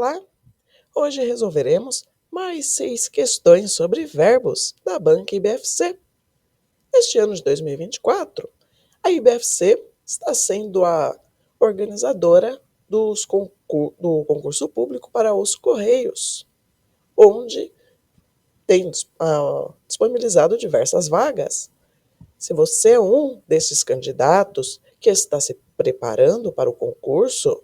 Olá! Hoje resolveremos mais 6 questões sobre verbos da Banca IBFC. Este ano de 2024, a IBFC está sendo a organizadora do concurso público para os Correios, onde tem disponibilizado diversas vagas. Se você é um desses candidatos que está se preparando para o concurso,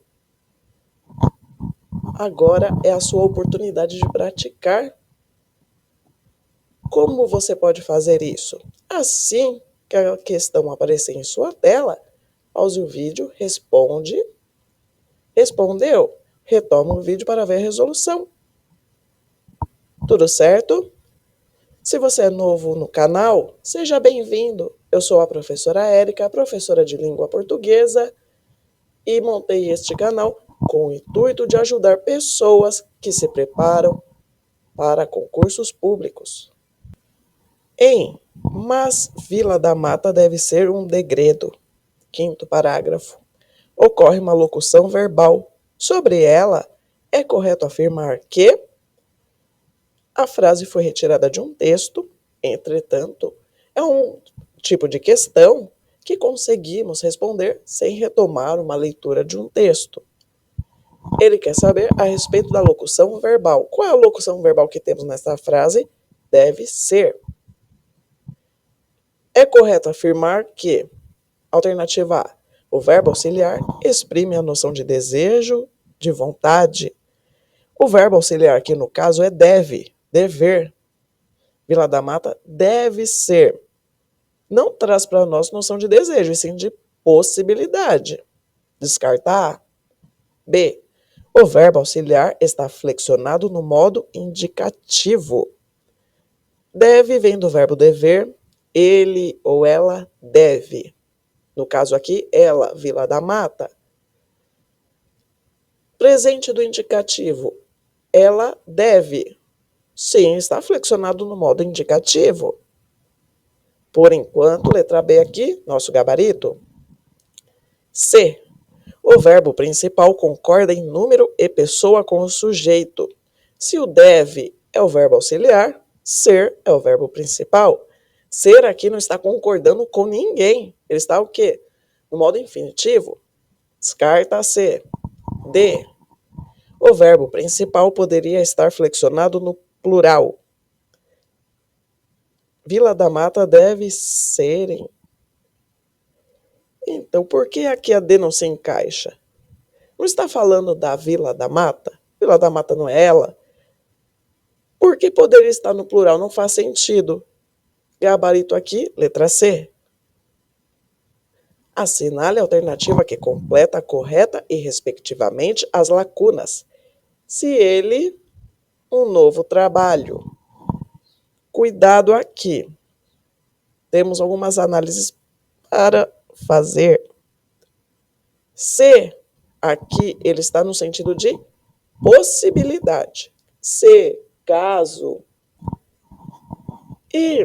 agora é a sua oportunidade de praticar. Como você pode fazer isso? Assim que a questão aparecer em sua tela, pause o vídeo, respondeu, retoma o vídeo para ver a resolução. Tudo certo? Se você é novo no canal, seja bem-vindo. Eu sou a professora Érica, professora de língua portuguesa, e montei este canal com o intuito de ajudar pessoas que se preparam para concursos públicos. Mas Vila da Mata deve ser um degredo. 5º parágrafo. Ocorre uma locução verbal. Sobre ela, é correto afirmar que a frase foi retirada de um texto, entretanto, é um tipo de questão que conseguimos responder sem retomar uma leitura de um texto. Ele quer saber a respeito da locução verbal. Qual é a locução verbal que temos nessa frase? Deve ser. É correto afirmar que, alternativa A, o verbo auxiliar exprime a noção de desejo, de vontade. O verbo auxiliar aqui no caso é deve, dever. Vila da Mata deve ser. Não traz para nós noção de desejo, e sim de possibilidade. Descartar A. B. O verbo auxiliar está flexionado no modo indicativo. Deve vem do verbo dever, ele ou ela deve. No caso aqui, ela, Vila da Mata. Presente do indicativo, ela deve. Sim, está flexionado no modo indicativo. Por enquanto, letra B aqui, nosso gabarito. C. O verbo principal concorda em número e pessoa com o sujeito. Se o deve é o verbo auxiliar, ser é o verbo principal. Ser aqui não está concordando com ninguém. Ele está o quê? No modo infinitivo. Descarta C. D. O verbo principal poderia estar flexionado no plural. Vila da Mata deve serem. Então, por que aqui a D não se encaixa? Não está falando da Vila da Mata? Vila da Mata não é ela? Por que poderia estar no plural? Não faz sentido. Gabarito aqui, letra C. Assinale a alternativa que completa, correta e, respectivamente, as lacunas. Se ele, um novo trabalho. Cuidado aqui. Temos algumas análises para fazer. Se aqui ele está no sentido de possibilidade. Se, caso. E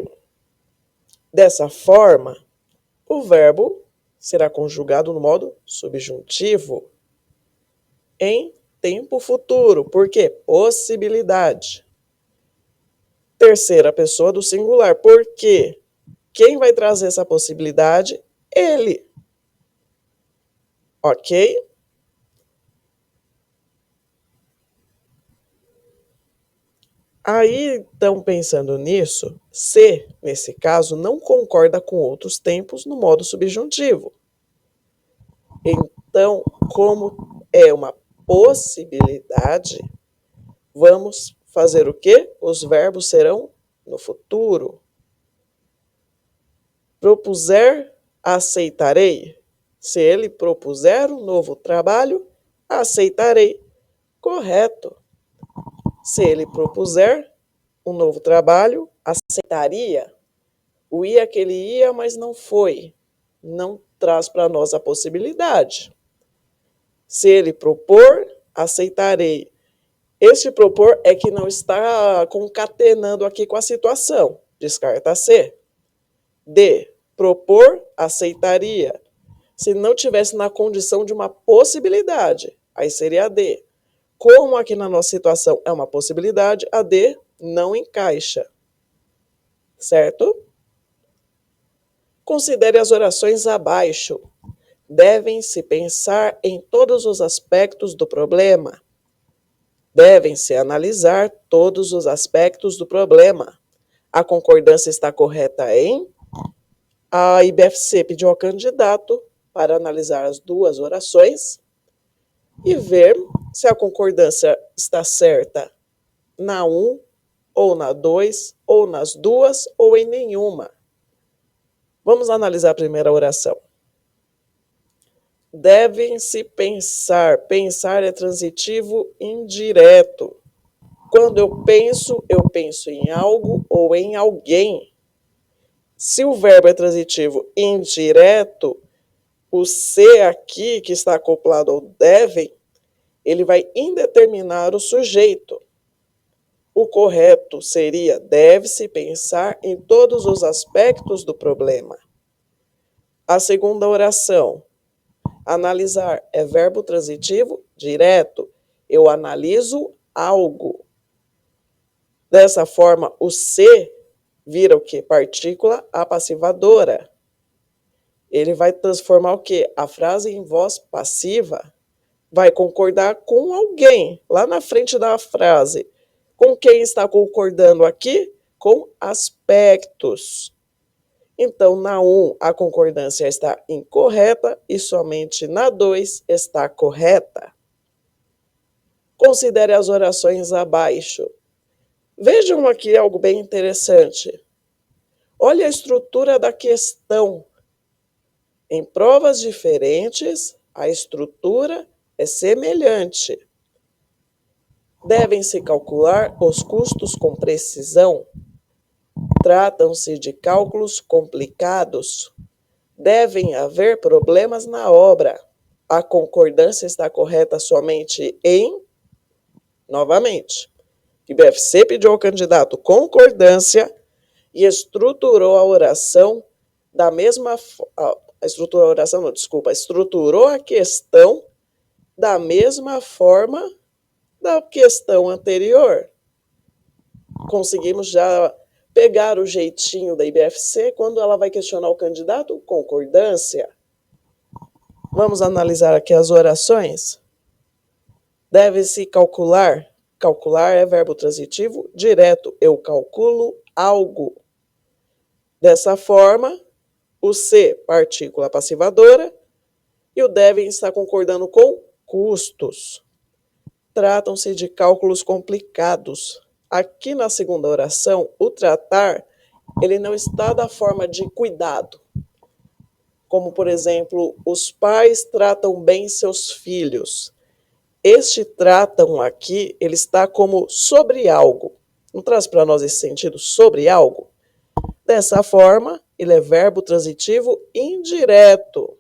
dessa forma, o verbo será conjugado no modo subjuntivo em tempo futuro. Por quê? Possibilidade. Terceira pessoa do singular. Por quê? Quem vai trazer essa possibilidade? Ele. Ok? Aí, então, pensando nisso, se, nesse caso, não concorda com outros tempos no modo subjuntivo. Então, como é uma possibilidade, vamos fazer o quê? Os verbos serão no futuro. Propuser, aceitarei. Se ele propuser um novo trabalho, aceitarei. Correto. Se ele propuser um novo trabalho, aceitaria. O ia que ele ia, mas não foi. Não traz para nós a possibilidade. Se ele propor, aceitarei. Este propor é que não está concatenando aqui com a situação. Descarta C. D. Propor, aceitaria. Se não tivesse na condição de uma possibilidade, aí seria D. Como aqui na nossa situação é uma possibilidade, a D não encaixa, certo? Considere as orações abaixo. Devem-se pensar em todos os aspectos do problema. Devem-se analisar todos os aspectos do problema. A concordância está correta em? A IBFC pediu ao candidato para analisar as duas orações e ver se a concordância está certa na 1, ou na 2, ou nas duas, ou em nenhuma. Vamos analisar a primeira oração. Devem-se pensar. Pensar é transitivo indireto. Quando eu penso em algo ou em alguém. Se o verbo é transitivo indireto, o se aqui, que está acoplado ao devem, ele vai indeterminar o sujeito. O correto seria: deve-se pensar em todos os aspectos do problema. A segunda oração. Analisar é verbo transitivo direto. Eu analiso algo. Dessa forma, o se vira o quê? Partícula apassivadora. Ele vai transformar o quê? A frase em voz passiva. Vai concordar com alguém lá na frente da frase. Com quem está concordando aqui? Com aspectos. Então, na 1, a concordância está incorreta e somente na 2 está correta. Considere as orações abaixo. Vejam aqui algo bem interessante. Olha a estrutura da questão. Em provas diferentes, a estrutura é semelhante. Devem-se calcular os custos com precisão. Tratam-se de cálculos complicados. Devem haver problemas na obra. A concordância está correta somente em... Novamente, IBFC pediu ao candidato concordância e estruturou a oração da mesma... estruturou a questão da mesma forma da questão anterior. Conseguimos já pegar o jeitinho da IBFC quando ela vai questionar o candidato, concordância. Vamos analisar aqui as orações. Deve-se calcular. Calcular é verbo transitivo direto. Eu calculo algo. Dessa forma, o se, partícula passivadora, e o devem estar concordando com custos. Tratam-se de cálculos complicados. Aqui na segunda oração, o tratar, ele não está da forma de cuidado. Como, por exemplo, os pais tratam bem seus filhos. Este tratam aqui, ele está como sobre algo. Não traz para nós esse sentido, sobre algo? Dessa forma, ele é verbo transitivo indireto.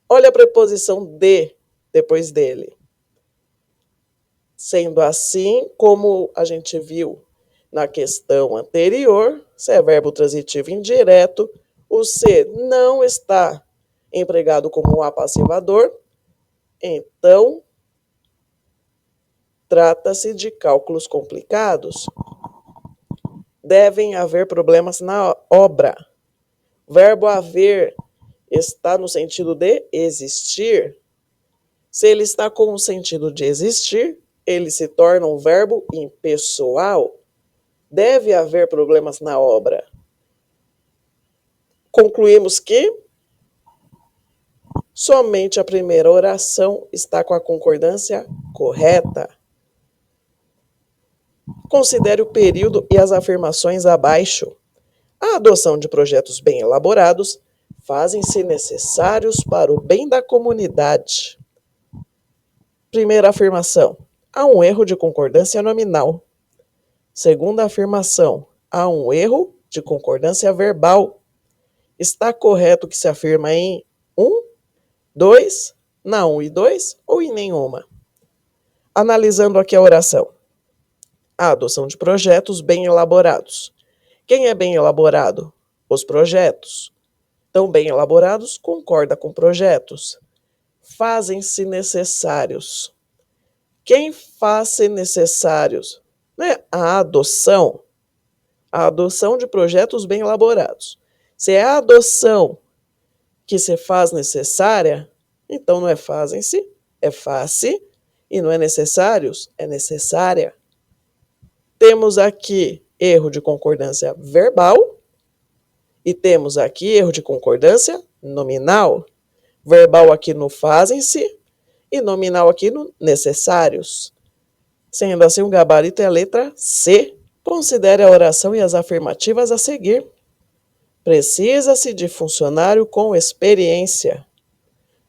Olha a preposição de depois dele. Sendo assim, como a gente viu na questão anterior, se é verbo transitivo indireto, o se não está empregado como um apassivador, então trata-se de cálculos complicados. Devem haver problemas na obra. O verbo haver está no sentido de existir. Se ele está com o sentido de existir, ele se torna um verbo impessoal. Deve haver problemas na obra. Concluímos que somente a primeira oração está com a concordância correta. Considere o período e as afirmações abaixo. A adoção de projetos bem elaborados fazem-se necessários para o bem da comunidade. Primeira afirmação. Há um erro de concordância nominal. Segunda afirmação. Há um erro de concordância verbal. Está correto que se afirma em 1, 2, na 1 e 2 ou em nenhuma? Analisando aqui a oração. A adoção de projetos bem elaborados. Quem é bem elaborado? Os projetos. Então, bem elaborados concorda com projetos. Fazem-se necessários. Quem faz ser necessários, né? A adoção de projetos bem elaborados. Se é a adoção que se faz necessária, então não é fazem-se, é faz-se, e não é necessários, é necessária. Temos aqui erro de concordância verbal e temos aqui erro de concordância nominal. Verbal aqui no fazem-se e nominal aqui no necessários. Sendo assim, o gabarito é a letra C. Considere a oração e as afirmativas a seguir. Precisa-se de funcionário com experiência.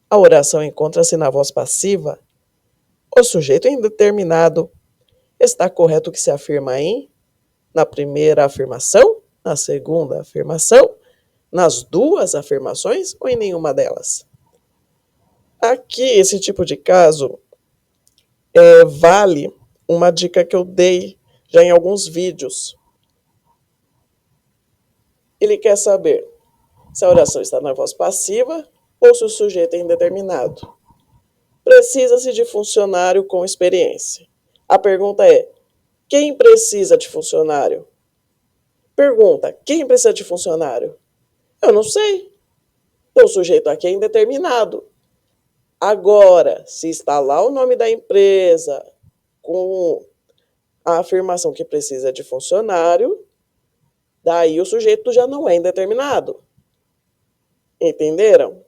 A oração encontra-se na voz passiva. O sujeito indeterminado. Está correto o que se afirma na primeira afirmação, na segunda afirmação, nas duas afirmações ou em nenhuma delas? Aqui, esse tipo de caso, vale uma dica que eu dei já em alguns vídeos. Ele quer saber se a oração está na voz passiva ou se o sujeito é indeterminado. Precisa-se de funcionário com experiência. A pergunta é: quem precisa de funcionário? Pergunta: quem precisa de funcionário? Eu não sei. Então, o sujeito aqui é indeterminado. Agora, se está lá o nome da empresa com a afirmação que precisa de funcionário, daí o sujeito já não é indeterminado. Entenderam?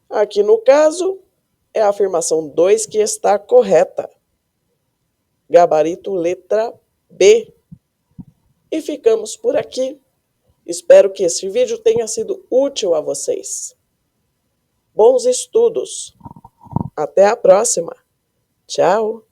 Aqui no caso, é a afirmação 2 que está correta. Gabarito letra B. E ficamos por aqui. Espero que esse vídeo tenha sido útil a vocês. Bons estudos! Até a próxima! Tchau!